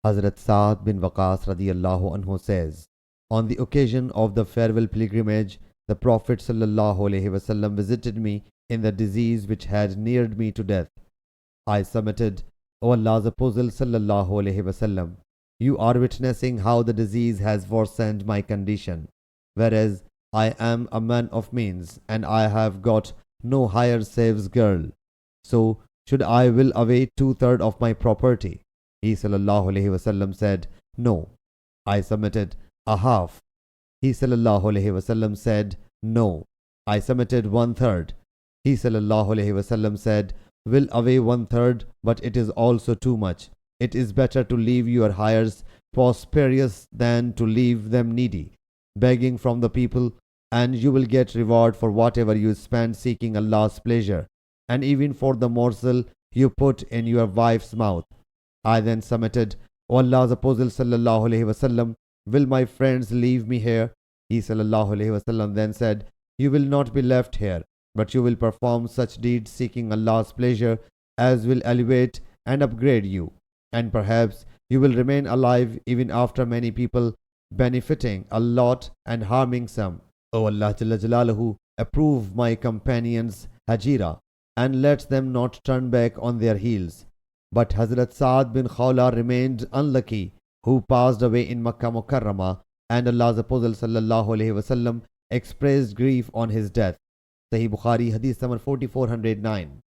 Hazrat Sa'd bin Waqas radiyallahu anhu says, on the occasion of the farewell pilgrimage, the Prophet ﷺ visited me in the disease which had neared me to death. I submitted, O Allah's Apostle ﷺ, you are witnessing how the disease has worsened my condition, whereas I am a man of means and I have got no hire saves girl. So should I will away 2/3 of my property? He ﷺ said, no. I submitted, a half. He ﷺ said, no. I submitted 1/3. He ﷺ said, will away 1/3, but it is also too much. It is better to leave your hires prosperous than to leave them needy, begging from the people, and you will get reward for whatever you spend seeking Allah's pleasure, and even for the morsel you put in your wife's mouth. I then submitted, O Allah's Apostle ﷺ, will my friends leave me here? He ﷺ then said, you will not be left here, but you will perform such deeds seeking Allah's pleasure as will elevate and upgrade you, and perhaps you will remain alive even after many people, benefiting a lot and harming some. O Allah Jalla Jalaluhu, approve my companions' hajira and let them not turn back on their heels. But Hazrat Sa'd bin Khawla remained unlucky, who passed away in Makkah Mukarramah, and Allah's Apostle ﷺ expressed grief on his death. Sahih Bukhari Hadith number 4409.